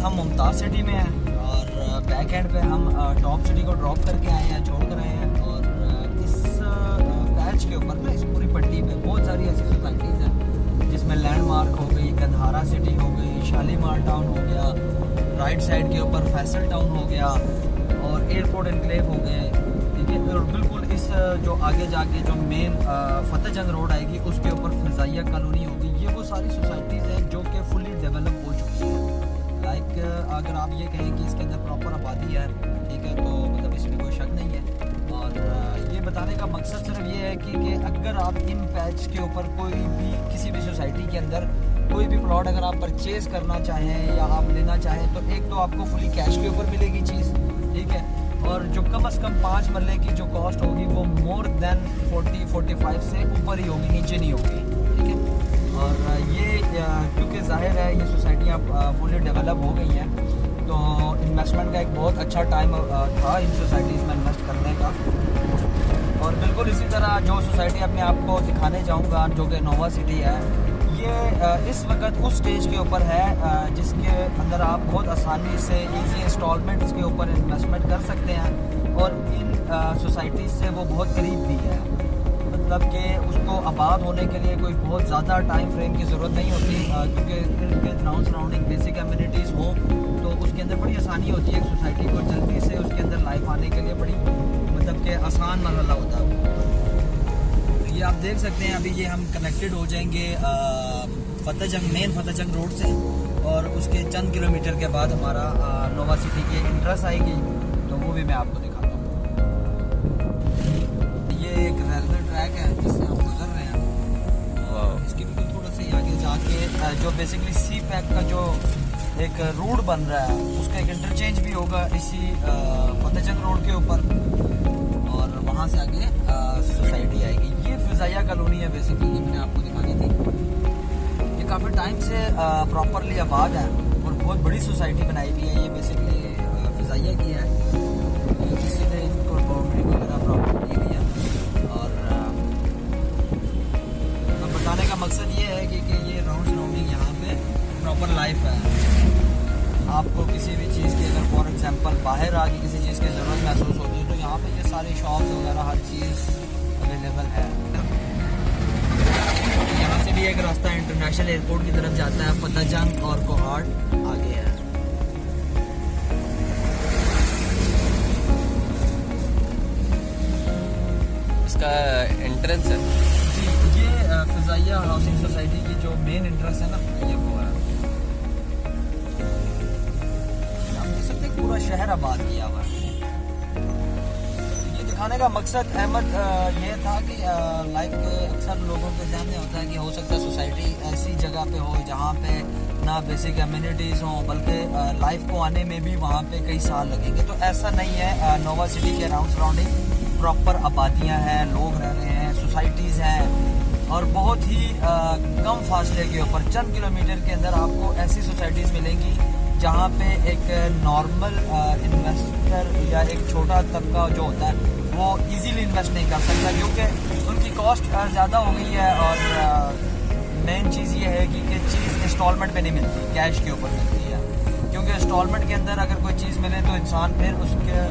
हम मुमताज़ सिटी में हैं और बैक एंड पे हम टॉप सिटी को ड्रॉप करके आए हैं, छोड़ कर आए हैं। और इस पैच के ऊपर ना, इस पूरी पट्टी पे बहुत सारी ऐसी सोसाइटीज़ हैं जिसमें लैंडमार्क हो गई, गंधारा सिटी हो गई, शालीमार टाउन हो गया, राइट साइड के ऊपर फैसल टाउन हो गया और एयरपोर्ट एनक्लेव हो गए। ठीक है, और बिल्कुल इस जो आगे जाके जो मेन फतेह जंग रोड आएगी उसके ऊपर फिजाइया कॉलोनी होगी। ये वो सारी सोसाइटीज़ हैं जो कि फुली डेवलप हो चुकी हैं। लाइक अगर आप ये कहें कि इसके अंदर प्रॉपर आबादी है, ठीक है, तो मतलब इसमें कोई शक नहीं है। और ये बताने का मकसद सिर्फ ये है कि अगर आप इन पैच के ऊपर कोई भी किसी भी सोसाइटी के अंदर कोई भी प्लॉट अगर आप परचेज़ करना चाहें या आप लेना चाहें, तो एक तो आपको फुली कैश के ऊपर मिलेगी चीज़, ठीक है, और जो कम से कम 5 मरले की जो कॉस्ट होगी वो मोर देन 40-45 से ऊपर ही होगी, नीचे नहीं होगी। ठीक है, और ये क्योंकि जाहिर है ये सोसाइटियाँ फुली डेवलप हो गई हैं, तो इन्वेस्टमेंट का एक बहुत अच्छा टाइम था इन सोसाइटीज़ में इन्वेस्ट करने का। और बिल्कुल इसी तरह जो सोसाइटी अपने आप को दिखाने जाऊँगा जो कि नोवा सिटी है, ये इस वक्त उस स्टेज के ऊपर है जिसके अंदर आप बहुत आसानी से इजी इंस्टॉलमेंट के ऊपर इन्वेस्टमेंट कर सकते हैं। और इन सोसाइटी से वो बहुत करीब भी है, मतलब कि उसको आबाद होने के लिए कोई बहुत ज़्यादा टाइम फ्रेम की ज़रूरत नहीं होती, क्योंकि इनके सराउंडिंग बेसिक कम्युनिटीज़ हो तो उसके अंदर बड़ी आसानी होती है एक सोसाइटी को जल्दी से उसके अंदर लाइफ आने के लिए बड़ी मतलब कि आसान मरहला होता है। ये आप देख सकते हैं, अभी ये हम कनेक्टेड हो जाएंगे मेन फतेह जंग रोड से, और उसके चंद किलोमीटर के बाद हमारा नोवा सिटी की एंट्रेंस आएगी, तो वो भी मैं आपको दिखाता हूँ। ये एक रेलवे ट्रैक है जिससे हम गुजर रहे हैं। इसके बिल्कुल थोड़ा सा आगे जाके जो बेसिकली सी पैक का जो एक रूट बन रहा है उसका एक इंटरचेंज भी होगा इसी फतेह जंग रोड के ऊपर, और वहाँ से आगे सोसाइटी आएगी। ये फिजाइया कॉलोनी है बेसिकली, ये मैंने आपको दिखानी थी। ये काफ़ी टाइम से प्रॉपरली आबाद है और बहुत बड़ी सोसाइटी बनाई हुई है। ये बेसिकली फिजाइया की है, किसी ने इनको बाउंड्री वगैरह प्रॉपर दी हुई है। और बताने का मकसद ये है कि ये सराउंडिंग यहाँ पे प्रॉपर लाइफ है। आपको किसी भी चीज़ की अगर फॉर एग्जांपल बाहर आके किसी चीज़ की ज़रूरत महसूस होती है तो यहाँ पे ये सारी शॉप्स वगैरह हर चीज़ अवेलेबल है। यहाँ से भी एक रास्ता इंटरनेशनल एयरपोर्ट की तरफ जाता है, फतेह जंग और कोहाट आगे है। इसका एंट्रेंस है जी, ये फिजाइया हाउसिंग सोसाइटी की जो मेन एंट्रेंस है ना, ये वो है। पूरा शहर आबाद किया हुआ है। ये दिखाने का मकसद अहमद ये था कि लाइक अक्सर लोगों के जहन में होता है कि हो सकता है सोसाइटी ऐसी जगह पे हो जहाँ पे ना बेसिक कम्युनिटीज़ हों, बल्कि लाइफ को आने में भी वहाँ पे कई साल लगेंगे। तो ऐसा नहीं है, नोवा सिटी के अराउंड सराउंडिंग प्रॉपर आबादियाँ हैं, लोग रह रहे हैं, सोसाइटीज़ हैं, और बहुत ही कम फासले के ऊपर चंद किलोमीटर के अंदर आपको ऐसी सोसाइटीज़ मिलेंगी जहाँ पे एक नॉर्मल इन्वेस्टर या एक छोटा तबका जो होता है वो इजीली इन्वेस्ट नहीं कर सकता, क्योंकि उनकी कॉस्ट ज़्यादा हो गई है। और मेन चीज़ ये है कि चीज़ इंस्टॉलमेंट पे नहीं मिलती, कैश के ऊपर मिलती है। क्योंकि इंस्टॉलमेंट के अंदर अगर कोई चीज़ मिले तो इंसान फिर उसके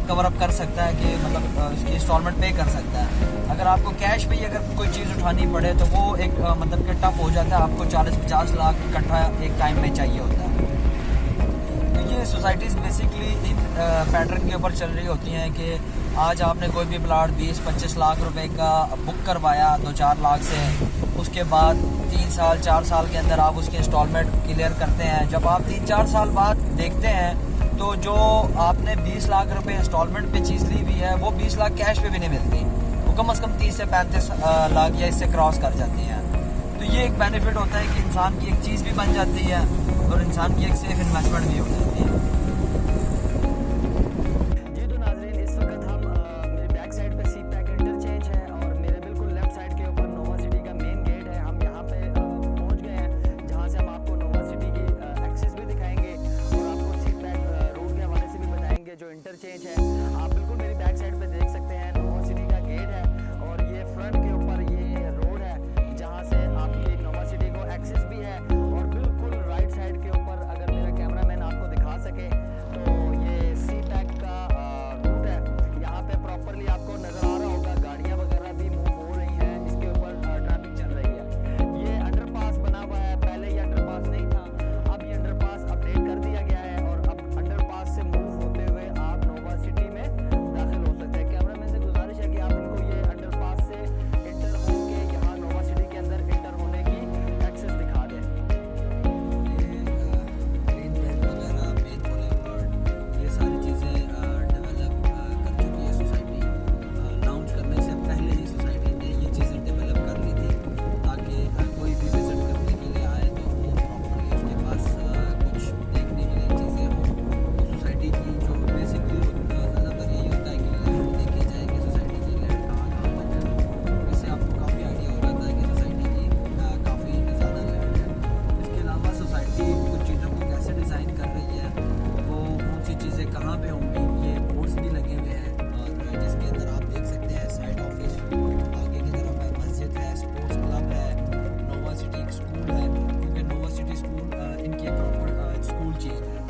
कवर अप कर सकता है कि मतलब उसकी इंस्टॉलमेंट पे कर सकता है। अगर आपको कैश पे ही अगर कोई चीज़ उठानी पड़े तो वो एक मतलब कि टफ हो जाता है, आपको 40-50 लाख इकट्ठा एक टाइम में चाहिए होता है। ये सोसाइटीज़ बेसिकली इन पैटर्न के ऊपर चल रही होती हैं कि आज आपने कोई भी प्लाट 20-25 लाख रुपए का बुक करवाया 2-4 लाख से, उसके बाद 3 साल 4 साल के अंदर आप उसकी इंस्टॉलमेंट क्लियर करते हैं। जब आप 3-4 साल बाद देखते हैं तो जो आपने 20 लाख रुपए इंस्टॉलमेंट पे चीज़ ली हुई है वो 20 लाख कैश पे भी नहीं मिलती, वो कम से कम 30 से 35 लाख या इससे क्रॉस कर जाती हैं। तो ये एक बेनिफिट होता है कि इंसान की एक चीज़ भी बन जाती है और इंसान की एक सेफ इन्वेस्टमेंट भी हो जाती है। जी तो नाज़रीन, इस वक्त हम मेरे बैक साइड पे सी पैक इंटरचेंज है और मेरे बिल्कुल लेफ्ट साइड के ऊपर नोवा सिटी का मेन गेट है। हम यहाँ पे पहुँच गए हैं, जहाँ से हम आपको नोवा सिटी की एक्सेस भी दिखाएंगे और आपको सी पैक रोड के हवाले से भी बताएंगे जो इंटरचेंज है। आप बिल्कुल मेरी बैक साइड पे देख सकते हैं, नोवा सिटी का गेट है और ये फ्रंट के ऊपर ये रोड है जहाँ से आपकी नोवा सिटी को एक्सेस भी है। और बिल्कुल राइट साइड के ऊपर अगर मेरा कैमरामैन आपको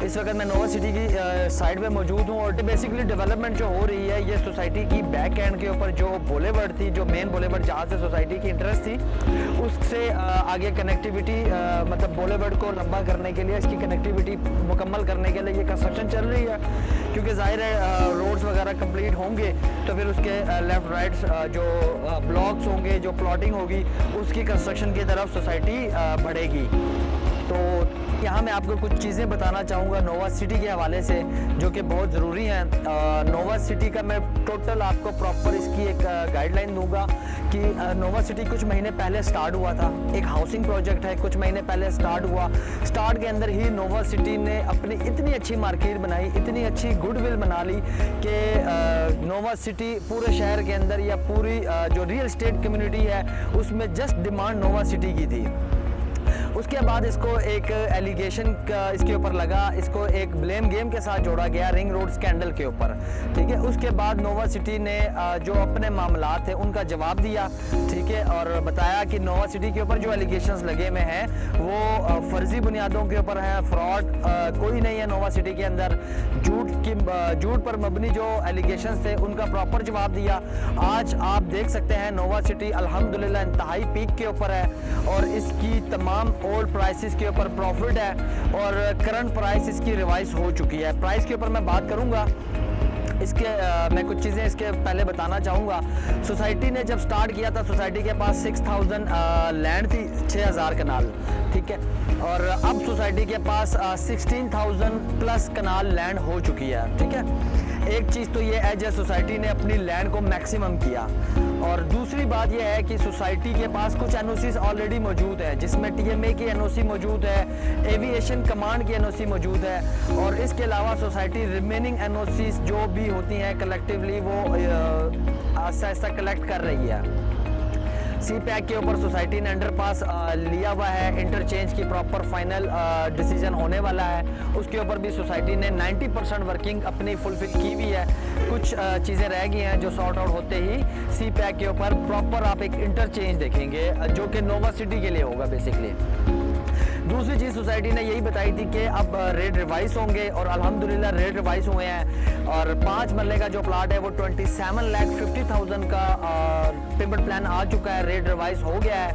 इस वक्त मैं नोवा सिटी की साइड पे मौजूद हूँ और बेसिकली डेवलपमेंट जो हो रही है ये सोसाइटी की बैक एंड के ऊपर जो बोलेवर्ड थी, जो मेन बोलेवर्ड जहाँ से सोसाइटी की इंटरेस्ट थी, उससे आगे कनेक्टिविटी मतलब बोलेवर्ड को लंबा करने के लिए, इसकी कनेक्टिविटी मुकम्मल करने के लिए ये कंस्ट्रक्शन चल रही है। क्योंकि जाहिर है रोड्स वगैरह कंप्लीट होंगे तो फिर उसके लेफ़्ट राइट जो ब्लॉक्स होंगे, जो प्लॉटिंग होगी, उसकी कंस्ट्रक्शन की तरफ सोसाइटी बढ़ेगी। तो यहाँ मैं आपको कुछ चीज़ें बताना चाहूँगा नोवा सिटी के हवाले से जो कि बहुत ज़रूरी हैं। नोवा सिटी का मैं टोटल आपको प्रॉपर इसकी एक गाइडलाइन दूंगा कि नोवा सिटी कुछ महीने पहले स्टार्ट हुआ था, एक हाउसिंग प्रोजेक्ट है, कुछ महीने पहले स्टार्ट हुआ। स्टार्ट के अंदर ही नोवा सिटी ने अपनी इतनी अच्छी मार्केट बनाई, इतनी अच्छी गुडविल बना ली कि नोवा सिटी पूरे शहर के अंदर या पूरी जो रियल एस्टेट कम्युनिटी है उसमें जस्ट डिमांड नोवा सिटी की थी। उसके बाद इसको एक एलिगेशन का इसके ऊपर लगा, इसको एक ब्लेम गेम के साथ जोड़ा गया रिंग रोड स्कैंडल के ऊपर, ठीक है। उसके बाद नोवा सिटी ने जो अपने मामलात थे उनका जवाब दिया, ठीक है, और बताया कि नोवा सिटी के ऊपर जो एलिगेशंस लगे हुए हैं वो फर्जी बुनियादों के ऊपर है, फ्रॉड कोई नहीं है नोवा सिटी के अंदर। झूठ पर मबनी जो एलिगेशंस थे उनका प्रॉपर जवाब दिया। आज आप देख सकते हैं नोवा सिटी अल्हम्दुलिल्लाह इंतहाई पीक के ऊपर है और इसकी तमाम ओल्ड प्राइसेस के ऊपर प्रॉफिट है और करंट प्राइस इसकी रिवाइज हो चुकी है। प्राइस के ऊपर मैं बात करूंगा, इसके मैं कुछ चीज़ें इसके पहले बताना चाहूँगा। सोसाइटी ने जब स्टार्ट किया था सोसाइटी के पास 6000 लैंड थी, 6000 कनाल, ठीक है, और अब सोसाइटी के पास 16000 प्लस कनाल लैंड हो चुकी है, ठीक है। एक चीज़ तो ये है जो सोसाइटी ने अपनी लैंड को मैक्सिमम किया, और दूसरी बात यह है कि सोसाइटी के पास कुछ एनओसीज ऑलरेडी मौजूद है, जिसमें टीएमए की एनओसी मौजूद है, एविएशन कमांड की एनओसी मौजूद है, और इसके अलावा सोसाइटी रिमेनिंग एनओसीज जो भी होती हैं कलेक्टिवली वो आहिस्ता आहिस्ता कलेक्ट कर रही है। सी पैक के ऊपर सोसाइटी ने अंडरपास लिया हुआ है, इंटरचेंज की प्रॉपर फाइनल डिसीजन होने वाला है। उसके ऊपर भी सोसाइटी ने 90% वर्किंग अपनी फुलफिल की हुई है। कुछ चीज़ें रह गई हैं जो सॉर्ट आउट होते ही सी पैक के ऊपर प्रॉपर आप एक इंटरचेंज देखेंगे जो कि नोवा सिटी के लिए होगा बेसिकली। दूसरी चीज़ सोसाइटी ने यही बताई थी कि अब रेट रिवाइज होंगे और अल्हम्दुलिल्लाह रेट रिवाइज हुए हैं, और 5 मरले का जो प्लाट है वो 27,50,000 का पेमेंट प्लान आ चुका है, रेट रिवाइज हो गया है।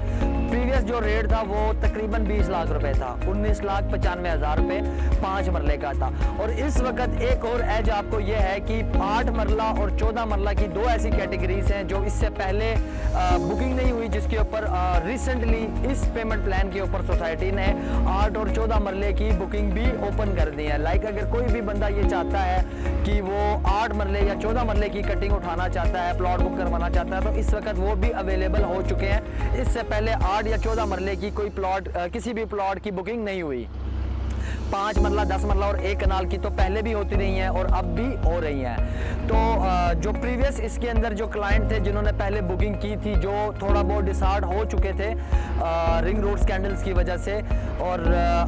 प्रीवियस जो रेट था वो तकरीबन 20 लाख रुपए था, 19,95,000 रुपये 5 मरले का था। और इस वक्त एक और एज आपको ये है कि 8 मरला और 14 मरला की दो ऐसी कैटेगरीज हैं जो इससे पहले बुकिंग नहीं हुई, जिसके ऊपर रिसेंटली इस पेमेंट प्लान के ऊपर सोसाइटी ने 8 और 14 मरले की बुकिंग भी ओपन कर दी है। लाइक अगर कोई भी बंदा ये चाहता है कि वो 8 मरले या 14 मरले की कटिंग उठाना चाहता है, प्लॉट बुक करवाना चाहता है, तो इस वक्त वो भी अवेलेबल हो चुके हैं। इससे पहले 8 या 14 मरले की कोई प्लॉट किसी भी प्लॉट की बुकिंग नहीं हुई। 5 मरला, 10 मरला और 1 कनाल की तो पहले भी होती रही हैं और अब भी हो रही हैं। तो जो प्रीवियस इसके अंदर जो क्लाइंट थे जिन्होंने पहले बुकिंग की थी, जो थोड़ा बहुत डिसार्ड हो चुके थे रिंग रोड स्कैंडल्स की वजह से, और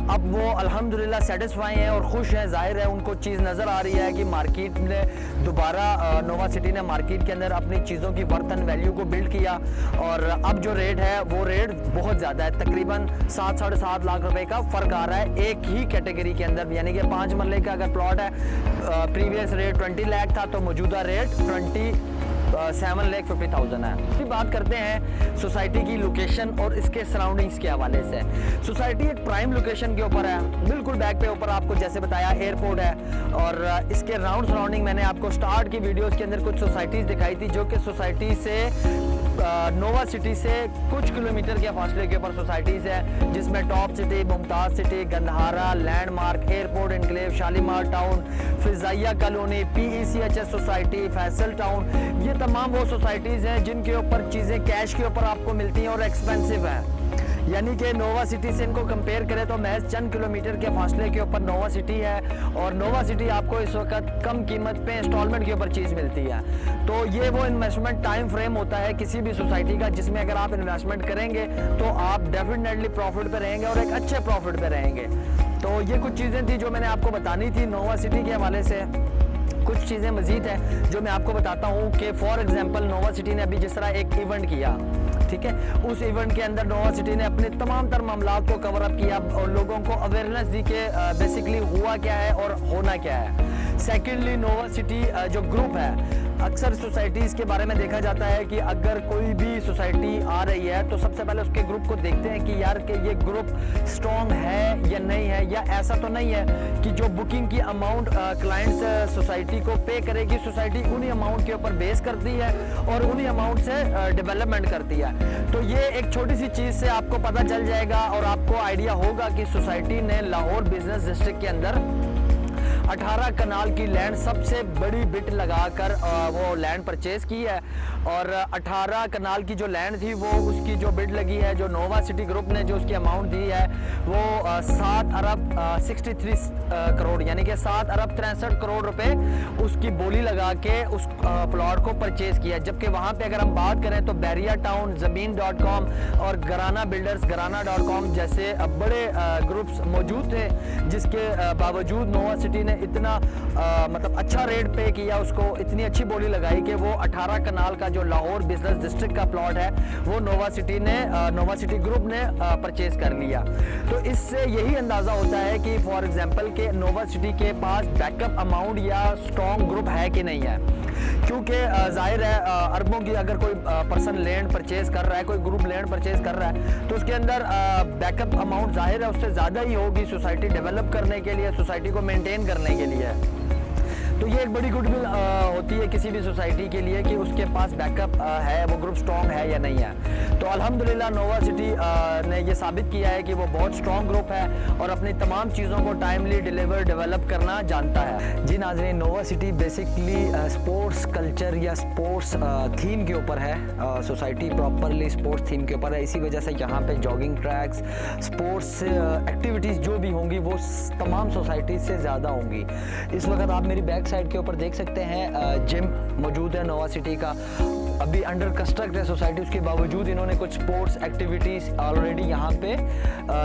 अब वो अल्हम्दुलिल्लाह सेटिस्फाई हैं और खुश हैं। जाहिर है उनको चीज़ नज़र आ रही है कि मार्केट ने दोबारा नोवा सिटी ने मार्केट के अंदर अपनी चीज़ों की वर्थ एंड वैल्यू को बिल्ड किया, और अब जो रेट है वो रेट बहुत ज़्यादा है, तकरीबन 7 साढ़े 7 लाख रुपए का फ़र्क आ रहा है एक ही कैटेगरी के अंदर। यानी कि 5 मरले का अगर प्लॉट है, प्रीवियस रेट 20 लाख था तो मौजूदा रेट 27,50,000 है। फिर बात करते हैं सोसाइटी की लोकेशन और इसके सराउंडिंग्स के हवाले से। सोसाइटी एक प्राइम लोकेशन के ऊपर है, बिल्कुल बैक पे ऊपर आपको जैसे बताया एयरपोर्ट है, और इसके राउंड सराउंडिंग मैंने आपको स्टार्ट की वीडियोस के अंदर कुछ सोसाइटीज़ दिखाई थी जो कि सोसाइटी से नोवा सिटी से कुछ किलोमीटर के फासले के ऊपर सोसाइटीज़ है, जिसमें top city, Mumtaz city, Gandhara, landmark, airport enclave, Shalimar town, Fizaia colony, PECHS society, Faisal town, ये तमाम वो सोसाइटीज़ हैं जिनके ऊपर चीज़ें कैश के ऊपर आपको मिलती हैं और एक्सपेंसिव हैं। यानी कि नोवा सिटी से इनको कंपेयर करें तो महज चंद किलोमीटर के फासले के ऊपर नोवा सिटी है, और नोवा सिटी आपको इस वक्त कम कीमत पे इंस्टॉलमेंट के ऊपर चीज़ मिलती है। तो ये वो इन्वेस्टमेंट टाइम फ्रेम होता है किसी भी सोसाइटी का, जिसमें अगर आप इन्वेस्टमेंट करेंगे तो आप डेफिनेटली प्रॉफिट पे रहेंगे और एक अच्छे प्रॉफिट पे रहेंगे। तो ये कुछ चीज़ें थी जो मैंने आपको बतानी थी नोवा सिटी के हवाले से। कुछ चीज़ें मज़ीद हैं जो मैं आपको बताता हूँ कि फॉर एग्जांपल नोवा सिटी ने अभी जिस तरह एक इवेंट किया, ठीक है, उस इवेंट के अंदर नोवा सिटी ने अपने तमाम तर मामला को कवर अप किया और लोगों को अवेयरनेस दी कि बेसिकली हुआ क्या है और होना क्या है। सेकेंडली नोवा सिटी जो ग्रुप है, अक्सर सोसाइटीज़ के बारे में देखा जाता है कि अगर कोई भी सोसाइटी आ रही है तो सबसे पहले उसके ग्रुप को देखते हैं कि यार कि ये ग्रुप स्ट्रॉन्ग है या नहीं है, या ऐसा तो नहीं है कि जो बुकिंग की अमाउंट क्लाइंट्स सोसाइटी को पे करेगी, सोसाइटी उन्हीं अमाउंट के ऊपर बेस करती है और उन्हीं अमाउंट से डेवलपमेंट करती है। तो ये एक छोटी सी चीज़ से आपको पता चल जाएगा और आपको आइडिया होगा कि सोसाइटी ने लाहौर बिजनेस डिस्ट्रिक्ट के अंदर 18 कनाल की लैंड सबसे बड़ी बिट लगाकर वो लैंड परचेज की है और 18 कनाल की जो लैंड थी वो उसकी जो बिड लगी है, जो नोवा सिटी ग्रुप ने जो उसकी अमाउंट दी है वो 7 अरब 63 करोड़ यानी कि 7 अरब 63 करोड़ रुपए उसकी बोली लगा के उस प्लॉट को परचेज किया। जबकि वहाँ पे अगर हम बात करें तो बैरिया टाउन, ज़मीन.com और घराना बिल्डर्स, घराना.com जैसे बड़े ग्रुप्स मौजूद थे, जिसके बावजूद नोवा सिटी ने इतना मतलब अच्छा रेट पे किया, उसको इतनी अच्छी बोली लगाई कि वो 18 कनाल का जो लाहौर बिजनेस डिस्ट्रिक्ट का प्लॉट है वो नोवा सिटी ग्रुप ने परचेज कर लिया। तो इससे यही अंदाज़ा होता है कि फॉर एग्जांपल के नोवा सिटी के पास बैकअप अमाउंट या स्ट्रॉन्ग ग्रुप है कि नहीं है, क्योंकि जाहिर है अरबों की अगर कोई पर्सन लैंड परचेज कर रहा है, कोई ग्रुप लैंड परचेज कर रहा है तो उसके अंदर बैकअप अमाउंट जाहिर है उससे ज़्यादा ही होगी सोसाइटी डेवलप करने के लिए, सोसाइटी को मेंटेन करने के लिए। तो ये एक बड़ी गुडविल होती है किसी भी सोसाइटी के लिए कि उसके पास बैकअप है, वो ग्रुप स्ट्रॉन्ग है या नहीं है। तो अल्हम्दुलिल्लाह नोवा सिटी ने ये साबित किया है कि वो बहुत स्ट्रॉन्ग ग्रुप है और अपनी तमाम चीज़ों को टाइमली डेवलप करना जानता है। जी नाज़रीन, Nova City basically sports culture या स्पोर्ट्स थीम के ऊपर है, सोसाइटी प्रॉपरली स्पोर्ट्स थीम के ऊपर है। इसी वजह से यहाँ पे जॉगिंग ट्रैक्स, स्पोर्ट्स एक्टिविटीज़ जो भी होंगी वो तमाम सोसाइटी से ज़्यादा होंगी। इस वक्त आप मेरी बैक साइड के ऊपर देख सकते हैं जिम मौजूद है नोवा सिटी का, अभी अंडर कंस्ट्रक्ट है सोसाइटी, उसके बावजूद इन्होंने कुछ स्पोर्ट्स एक्टिविटीज़ ऑलरेडी यहाँ पे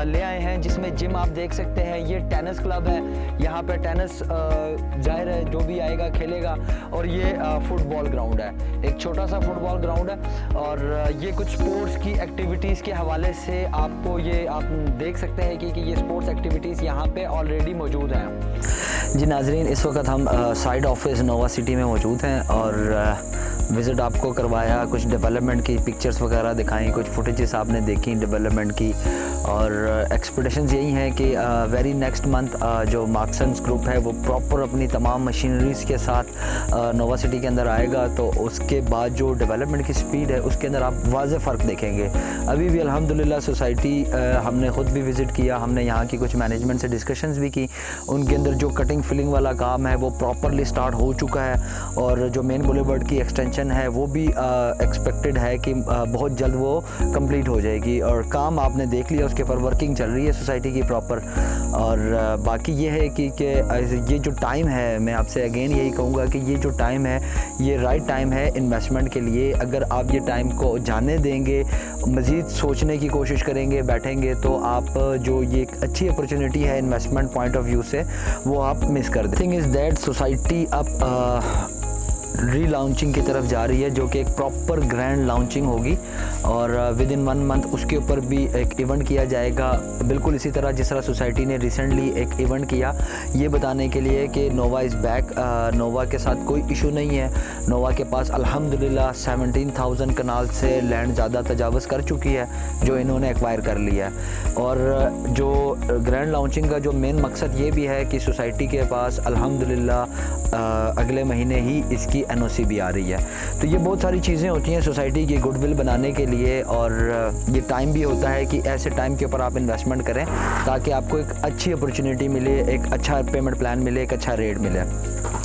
ले आए हैं, जिसमें जिम आप देख सकते हैं। ये टेनिस क्लब है, यहाँ पे टेनिस जाहिर है जो भी आएगा खेलेगा, और ये फुटबॉल ग्राउंड है, एक छोटा सा फुटबॉल ग्राउंड है। और ये कुछ स्पोर्ट्स की एक्टिविटीज़ के हवाले से आपको ये आप देख सकते हैं कि ये स्पोर्ट्स एक्टिविटीज़ यहाँ पे ऑलरेडी मौजूद हैं। जी नाजरीन, इस वक्त हम साइड ऑफिस नोवा सिटी में मौजूद हैं और विज़िट आपको करवाया, कुछ डेवलपमेंट की पिक्चर्स वगैरह दिखाई, कुछ फुटेजेस आपने देखी डेवलपमेंट की, और एक्सपेक्टेशंस यही हैं कि वेरी नेक्स्ट मंथ जो मार्क्सन्स ग्रुप है वो प्रॉपर अपनी तमाम मशीनरीज़ के साथ नोवा सिटी के अंदर आएगा। तो उसके बाद जो डेवलपमेंट की स्पीड है उसके अंदर आप वाज़े फ़र्क देखेंगे। अभी भी अल्हम्दुलिल्लाह सोसाइटी हमने ख़ुद भी विज़िट किया, हमने यहाँ की कुछ मैनेजमेंट से डिस्कशंस भी की, उनके अंदर जो कटिंग फिलिंग वाला काम है वो प्रॉपरली स्टार्ट हो चुका है, और जो मेन बुलेवर्ड की एक्सटेंशन है वो भी एक्सपेक्टेड है कि बहुत जल्द वो कंप्लीट हो जाएगी, और काम आपने देख लिया उसके ऊपर वर्किंग चल रही है सोसाइटी की प्रॉपर। और बाकी ये है कि ये जो टाइम है, मैं आपसे अगेन यही कहूँगा कि ये जो टाइम है ये राइट टाइम है इन्वेस्टमेंट के लिए। अगर आप ये टाइम को जाने देंगे, मज़ीद सोचने की कोशिश करेंगे, बैठेंगे, तो आप जो ये एक अच्छी अपॉर्चुनिटी है इन्वेस्टमेंट पॉइंट ऑफ व्यू से वो आप मिस कर दें। थिंग इज़ दैट सोसाइटी अब री लॉन्चिंग की तरफ जा रही है, जो कि एक प्रॉपर ग्रैंड लॉन्चिंग होगी, और विद इन 1 मंथ उसके ऊपर भी एक इवेंट किया जाएगा, बिल्कुल इसी तरह जिस तरह सोसाइटी ने रिसेंटली एक इवेंट किया, ये बताने के लिए कि नोवा इज़ बैक। नोवा के साथ कोई इशू नहीं है, नोवा के पास अल्हम्दुलिल्लाह 17,000 कनाल से लैंड ज़्यादा तजावज़ कर चुकी है जो इन्होंने एक्वायर कर लिया है। और जो ग्रैंड लॉन्चिंग का जो मेन मकसद ये भी है कि सोसाइटी के पास अल्हम्दुलिल्लाह अगले महीने ही इसकी NOC भी आ रही है। तो ये बहुत सारी चीज़ें होती हैं सोसाइटी की गुडविल बनाने के लिए, और ये टाइम भी होता है कि ऐसे टाइम के ऊपर आप इन्वेस्टमेंट करें ताकि आपको एक अच्छी अपॉर्चुनिटी मिले, एक अच्छा पेमेंट प्लान मिले, एक अच्छा रेट मिले,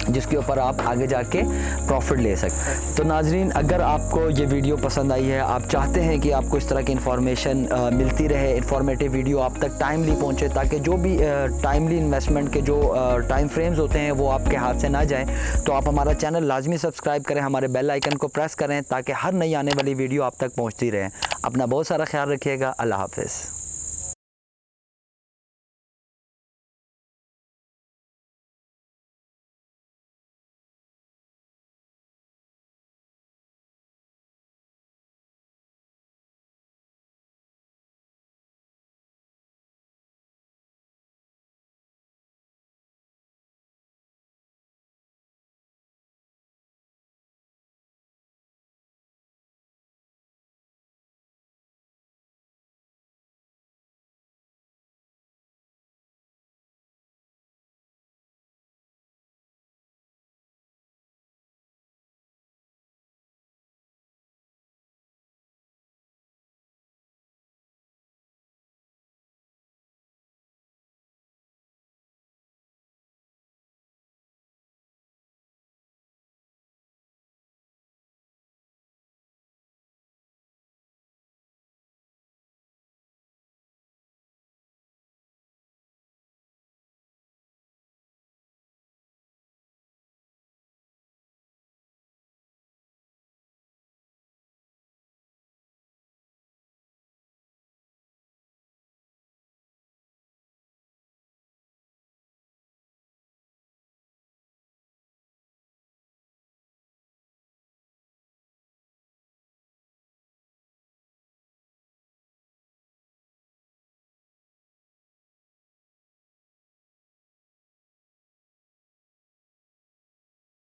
जिसके ऊपर आप आगे जाके प्रॉफिट ले सकते हैं। तो नाजरीन, अगर आपको ये वीडियो पसंद आई है, आप चाहते हैं कि आपको इस तरह की इन्फॉर्मेशन मिलती रहे, इन्फॉर्मेटिव वीडियो आप तक टाइमली पहुँचे, ताकि जो भी टाइमली इन्वेस्टमेंट के जो टाइम फ्रेम्स होते हैं वो आपके हाथ से ना जाएँ, तो आप हमारा चैनल लाजमी सब्सक्राइब करें, हमारे बेल आइकन को प्रेस करें ताकि हर नई आने वाली वीडियो आप तक पहुँचती रहे। अपना बहुत सारा ख्याल रखिएगा। अल्लाह हाफ़िज़।